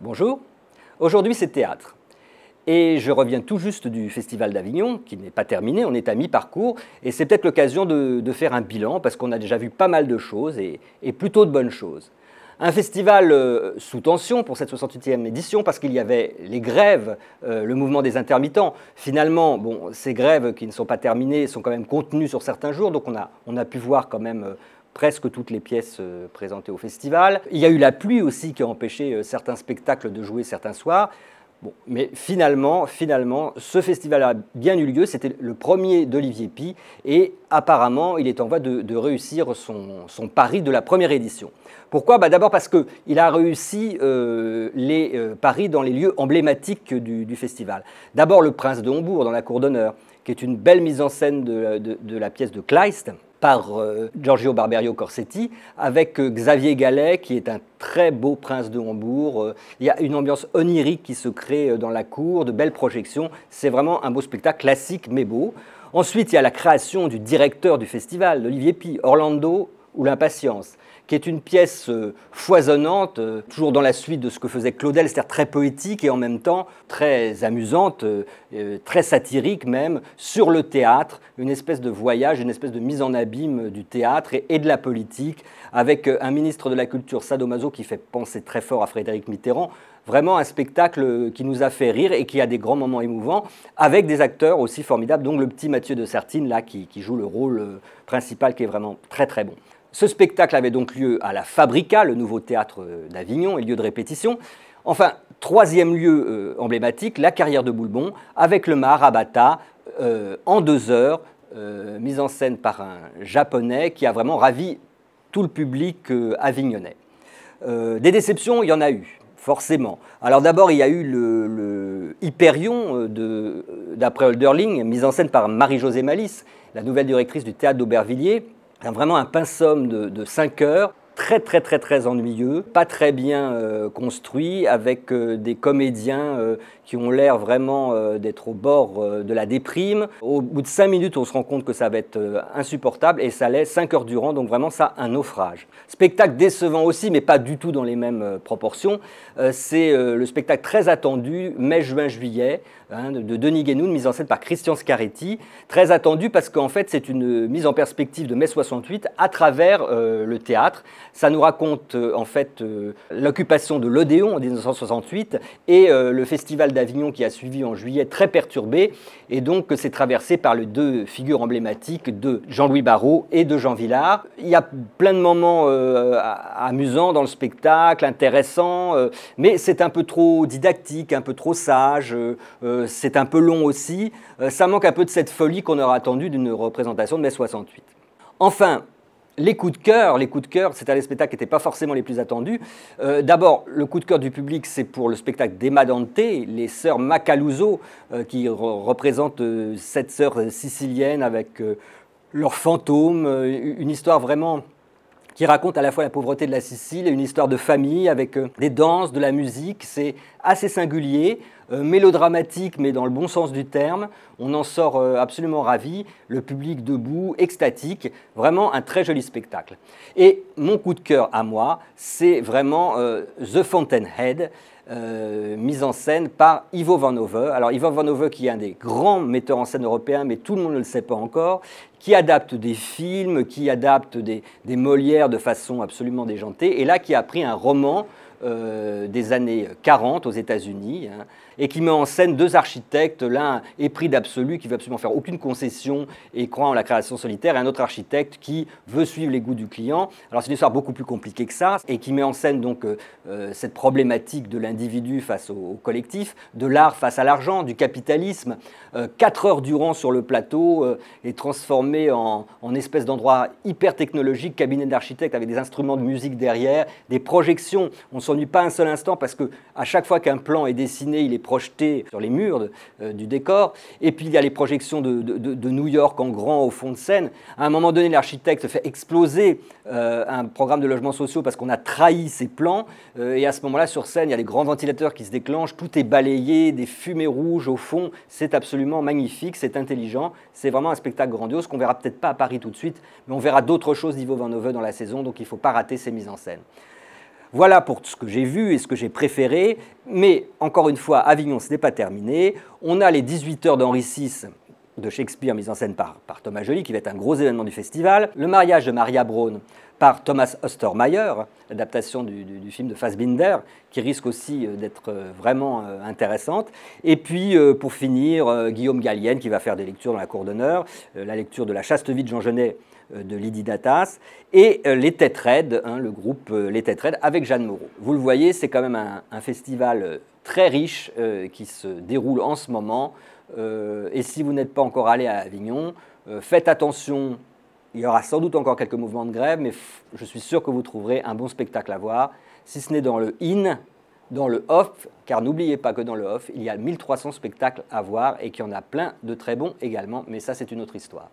Bonjour, aujourd'hui c'est théâtre. Et je reviens tout juste du Festival d'Avignon, qui n'est pas terminé, on est à mi-parcours, et c'est peut-être l'occasion de faire un bilan, parce qu'on a déjà vu pas mal de choses, et plutôt de bonnes choses. Un festival sous tension pour cette 68e édition, parce qu'il y avait les grèves, le mouvement des intermittents. Finalement, bon, ces grèves qui ne sont pas terminées sont quand même contenues sur certains jours, donc on a pu voir quand même presque toutes les pièces présentées au festival. Il y a eu la pluie aussi qui a empêché certains spectacles de jouer certains soirs. Bon, mais finalement, ce festival a bien eu lieu. C'était le premier d'Olivier Py et apparemment, il est en voie de réussir son pari de la première édition. Pourquoi? D'abord parce qu'il a réussi les paris dans les lieux emblématiques du festival. D'abord le Prince de Hombourg dans la cour d'honneur, qui est une belle mise en scène de la pièce de Kleist, par Giorgio Barberio Corsetti, avec Xavier Gallet, qui est un très beau prince de Hombourg. Il y a une ambiance onirique qui se crée dans la cour, de belles projections. C'est vraiment un beau spectacle, classique mais beau. Ensuite, il y a la création du directeur du festival, d'Olivier Py, Orlando ou l'Impatience, qui est une pièce foisonnante, toujours dans la suite de ce que faisait Claudel, c'est-à-dire très poétique et en même temps très amusante, très satirique même, sur le théâtre, une espèce de voyage, une espèce de mise en abîme du théâtre et de la politique, avec un ministre de la Culture sadomaso qui fait penser très fort à Frédéric Mitterrand. Vraiment un spectacle qui nous a fait rire et qui a des grands moments émouvants, avec des acteurs aussi formidables, dont le petit Mathieu de Sertine, là, qui joue le rôle principal, qui est vraiment très très bon. Ce spectacle avait donc lieu à la Fabrica, le nouveau théâtre d'Avignon et lieu de répétition. Enfin, troisième lieu emblématique, la Carrière de Boulbon, avec le Maharabata en 2 heures, mise en scène par un Japonais qui a vraiment ravi tout le public avignonnais. Des déceptions, il y en a eu, forcément. Alors d'abord, il y a eu le Hyperion d'après Hölderlin, mise en scène par Marie-Josée Malice, la nouvelle directrice du théâtre d'Aubervilliers. Vraiment un pinceum de 5 heures, très ennuyeux, pas très bien construit, avec des comédiens qui ont l'air vraiment d'être au bord de la déprime. Au bout de 5 minutes, on se rend compte que ça va être insupportable et ça l'est 5 heures durant, donc vraiment ça, un naufrage. Spectacle décevant aussi, mais pas du tout dans les mêmes proportions. C'est le spectacle très attendu, mai, juin, juillet, de Denis Guénoun, mise en scène par Christian Scaretti. Très attendu parce qu'en fait, c'est une mise en perspective de mai 68 à travers le théâtre. Ça nous raconte en fait l'occupation de l'Odéon en 1968 et le festival d'Avignon qui a suivi en juillet, très perturbé. Et donc, c'est traversé par les 2 figures emblématiques de Jean-Louis Barrault et de Jean Vilar. Il y a plein de moments amusants dans le spectacle, intéressants, mais c'est un peu trop didactique, un peu trop sage. C'est un peu long aussi. Ça manque un peu de cette folie qu'on aurait attendu d'une représentation de mai 68. Enfin, les coups de cœur, c'était les spectacles qui n'étaient pas forcément les plus attendus. D'abord, le coup de cœur du public, c'est pour le spectacle d'Emma Dante, les sœurs Macaluso, qui représentent 7 sœurs siciliennes avec leurs fantômes, une histoire vraiment qui raconte à la fois la pauvreté de la Sicile et une histoire de famille avec des danses, de la musique. C'est assez singulier, mélodramatique, mais dans le bon sens du terme. On en sort absolument ravi, le public debout, extatique, vraiment un très joli spectacle. Et mon coup de cœur à moi, c'est vraiment The Fountainhead, mise en scène par Ivo Van Hove. Alors Ivo Van Hove qui est un des grands metteurs en scène européens, mais tout le monde ne le sait pas encore, qui adapte des films, qui adapte des Molières de façon absolument déjantée, et là qui a pris un roman des années 40 aux États-Unis, et qui met en scène 2 architectes, l'un épris d'absolu, qui ne veut absolument faire aucune concession et croit en la création solitaire, et un autre architecte qui veut suivre les goûts du client. Alors c'est une histoire beaucoup plus compliquée que ça, et qui met en scène donc cette problématique de l'individu face au collectif, de l'art face à l'argent, du capitalisme. 4 heures durant sur le plateau, est transformé en espèce d'endroit hyper technologique, cabinet d'architecte avec des instruments de musique derrière, des projections. On ne s'ennuie pas un seul instant parce qu'à chaque fois qu'un plan est dessiné, il est projeté sur les murs du décor. Et puis il y a les projections de New York en grand au fond de scène. À un moment donné, l'architecte fait exploser un programme de logements sociaux parce qu'on a trahi ses plans. Et à ce moment-là, sur scène, il y a les grands ventilateurs qui se déclenchent, tout est balayé, des fumées rouges au fond. C'est absolument magnifique, c'est intelligent. C'est vraiment un spectacle grandiose qu'on verra peut-être pas à Paris tout de suite, mais on verra d'autres choses d'Ivo Van Hove dans la saison, donc il ne faut pas rater ces mises en scène. Voilà pour ce que j'ai vu et ce que j'ai préféré, mais encore une fois, Avignon, ce n'est pas terminé. On a les 18 heures d'Henri VI de Shakespeare, mise en scène par Thomas Joly, qui va être un gros événement du festival. Le mariage de Maria Braun par Thomas Ostermeyer, l'adaptation du film de Fassbinder, qui risque aussi d'être vraiment intéressante. Et puis, pour finir, Guillaume Gallienne, qui va faire des lectures dans la cour d'honneur, la lecture de La chaste vie de Jean Genet de Lydie Datas, et les Têtes Raides, le groupe Les Têtes Raides, avec Jeanne Moreau. Vous le voyez, c'est quand même un festival très riche qui se déroule en ce moment. Et si vous n'êtes pas encore allé à Avignon, faites attention. Il y aura sans doute encore quelques mouvements de grève, mais je suis sûr que vous trouverez un bon spectacle à voir, si ce n'est dans le in, dans le off, car n'oubliez pas que dans le off, il y a 1300 spectacles à voir et qu'il y en a plein de très bons également, mais ça c'est une autre histoire.